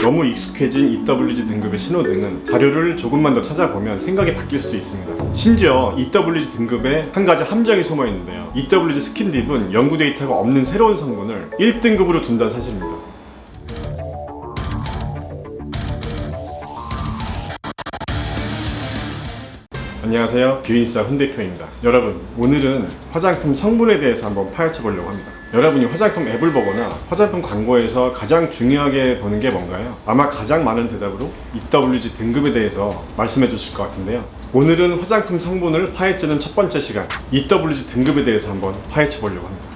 너무 익숙해진 EWG 등급의 신호등은 자료를 조금만 더 찾아보면 생각이 바뀔 수도 있습니다. 심지어 EWG 등급에 한 가지 함정이 숨어 있는데요. EWG 스킨딥은 연구 데이터가 없는 새로운 성분을 1등급으로 둔다는 사실입니다. 안녕하세요, 뷰인싸 훈 대표입니다. 여러분, 오늘은 화장품 성분에 대해서 한번 파헤쳐 보려고 합니다. 여러분이 화장품 앱을 보거나 화장품 광고에서 가장 중요하게 보는 게 뭔가요? 아마 가장 많은 대답으로 EWG 등급에 대해서 말씀해 주실 것 같은데요. 오늘은 화장품 성분을 파헤치는 첫 번째 시간, EWG 등급에 대해서 한번 파헤쳐 보려고 합니다.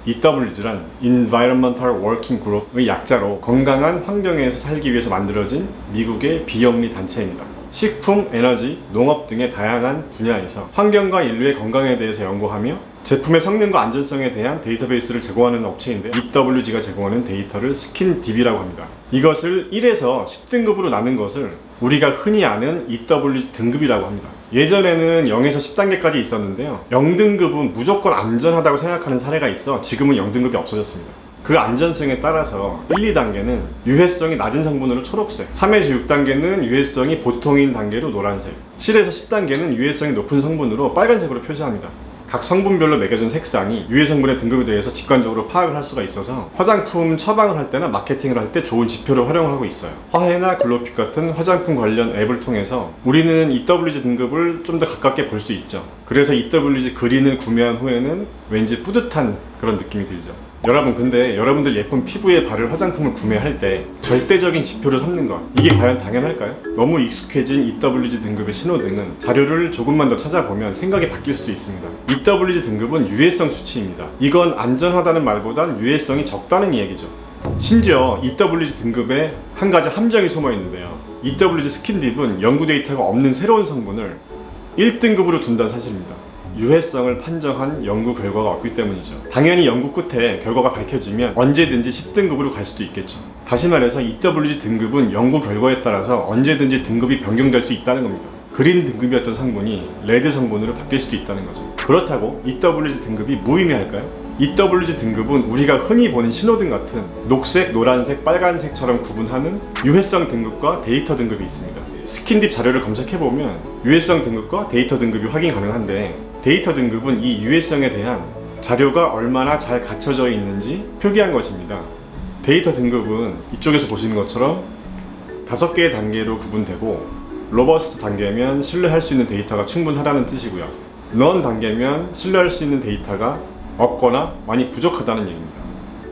EWG란 Environmental Working Group의 약자로 건강한 환경에서 살기 위해서 만들어진 미국의 비영리 단체입니다. 식품, 에너지, 농업 등의 다양한 분야에서 환경과 인류의 건강에 대해서 연구하며 제품의 성능과 안전성에 대한 데이터베이스를 제공하는 업체인데, EWG가 제공하는 데이터를 스킨딥이라고 합니다. 이것을 1에서 10등급으로 나눈 것을 우리가 흔히 아는 EWG 등급이라고 합니다. 예전에는 0에서 10단계까지 있었는데요, 0등급은 무조건 안전하다고 생각하는 사례가 있어 지금은 0등급이 없어졌습니다. 그 안전성에 따라서 1, 2단계는 유해성이 낮은 성분으로 초록색, 3에서 6단계는 유해성이 보통인 단계로 노란색, 7에서 10단계는 유해성이 높은 성분으로 빨간색으로 표시합니다. 각 성분별로 매겨진 색상이 유해 성분의 등급에 대해서 직관적으로 파악을 할 수가 있어서 화장품 처방을 할 때나 마케팅을 할 때 좋은 지표로 활용을 하고 있어요. 화해나 글로픽 같은 화장품 관련 앱을 통해서 우리는 EWG 등급을 좀 더 가깝게 볼 수 있죠. 그래서 EWG 그린을 구매한 후에는 왠지 뿌듯한 그런 느낌이 들죠. 여러분, 근데 여러분들 예쁜 피부에 바를 화장품을 구매할 때 절대적인 지표를 삼는 것, 이게 과연 당연할까요? 너무 익숙해진 EWG 등급의 신호등은 자료를 조금만 더 찾아보면 생각이 바뀔 수도 있습니다. EWG 등급은 유해성 수치입니다. 이건 안전하다는 말보단 유해성이 적다는 이야기죠. 심지어 EWG 등급에 한 가지 함정이 숨어 있는데요, EWG 스킨딥은 연구 데이터가 없는 새로운 성분을 1등급으로 둔다는 사실입니다. 유해성을 판정한 연구 결과가 없기 때문이죠. 당연히 연구 끝에 결과가 밝혀지면 언제든지 10등급으로 갈 수도 있겠죠. 다시 말해서 EWG 등급은 연구 결과에 따라서 언제든지 등급이 변경될 수 있다는 겁니다. 그린 등급이었던 성분이 레드 성분으로 바뀔 수도 있다는 거죠. 그렇다고 EWG 등급이 무의미할까요? EWG 등급은 우리가 흔히 보는 신호등 같은 녹색, 노란색, 빨간색처럼 구분하는 유해성 등급과 데이터 등급이 있습니다. 스킨딥 자료를 검색해보면 유해성 등급과 데이터 등급이 확인 가능한데, 데이터 등급은 이 유해성에 대한 자료가 얼마나 잘 갖춰져 있는지 표기한 것입니다. 데이터 등급은 이쪽에서 보시는 것처럼 5개의 단계로 구분되고, 로버스트 단계면 신뢰할 수 있는 데이터가 충분하다는 뜻이고요, 넌 단계면 신뢰할 수 있는 데이터가 없거나 많이 부족하다는 얘기입니다.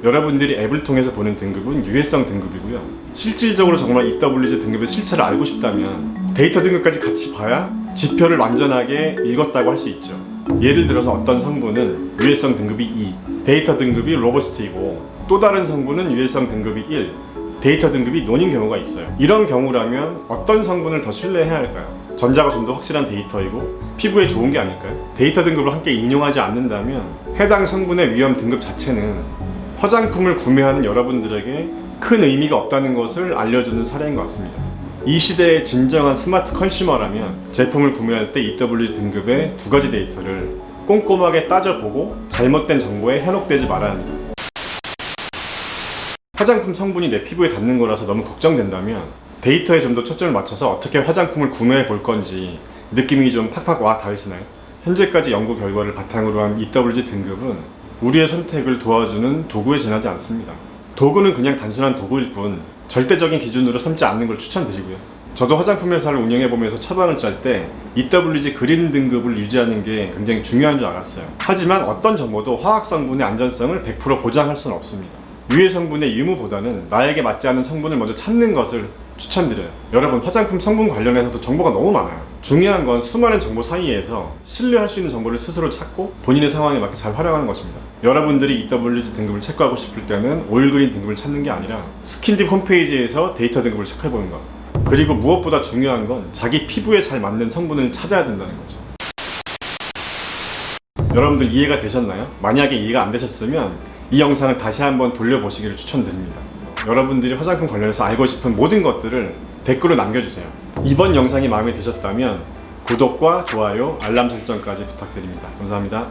여러분들이 앱을 통해서 보는 등급은 유해성 등급이고요, 실질적으로 정말 EWG 등급의 실체를 알고 싶다면 데이터 등급까지 같이 봐야 지표를 완전하게 읽었다고 할 수 있죠. 예를 들어서 어떤 성분은 유해성 등급이 2, 데이터 등급이 로버스트이고 또 다른 성분은 유해성 등급이 1, 데이터 등급이 논인 경우가 있어요. 이런 경우라면 어떤 성분을 더 신뢰해야 할까요? 전자가 좀 더 확실한 데이터이고 피부에 좋은 게 아닐까요? 데이터 등급을 함께 인용하지 않는다면 해당 성분의 위험 등급 자체는 화장품을 구매하는 여러분들에게 큰 의미가 없다는 것을 알려주는 사례인 것 같습니다. 이 시대의 진정한 스마트 컨슈머라면 제품을 구매할 때 EWG 등급의 2가지 데이터를 꼼꼼하게 따져보고 잘못된 정보에 현혹되지 말아야 합니다. 화장품 성분이 내 피부에 닿는 거라서 너무 걱정된다면 데이터에 좀 더 초점을 맞춰서 어떻게 화장품을 구매해 볼 건지 느낌이 좀 팍팍 와 닿으시나요? 현재까지 연구 결과를 바탕으로 한 EWG 등급은 우리의 선택을 도와주는 도구에 지나지 않습니다. 도구는 그냥 단순한 도구일 뿐 절대적인 기준으로 삼지 않는 걸 추천드리고요. 저도 화장품 회사를 운영해보면서 처방을 짤 때 EWG 그린 등급을 유지하는 게 굉장히 중요한 줄 알았어요. 하지만 어떤 정보도 화학 성분의 안전성을 100% 보장할 수는 없습니다. 유해 성분의 유무보다는 나에게 맞지 않는 성분을 먼저 찾는 것을 추천드려요. 여러분, 화장품 성분 관련해서도 정보가 너무 많아요. 중요한 건 수많은 정보 사이에서 신뢰할 수 있는 정보를 스스로 찾고 본인의 상황에 맞게 잘 활용하는 것입니다. 여러분들이 EWG 등급을 체크하고 싶을 때는 올그린 등급을 찾는 게 아니라 스킨딥 홈페이지에서 데이터 등급을 체크해보는 것. 그리고 무엇보다 중요한 건 자기 피부에 잘 맞는 성분을 찾아야 된다는 거죠. 여러분들 이해가 되셨나요? 만약에 이해가 안 되셨으면 이 영상을 다시 한번 돌려보시기를 추천드립니다. 여러분들이 화장품 관련해서 알고 싶은 모든 것들을 댓글로 남겨주세요. 이번 영상이 마음에 드셨다면 구독과 좋아요, 알람 설정까지 부탁드립니다. 감사합니다.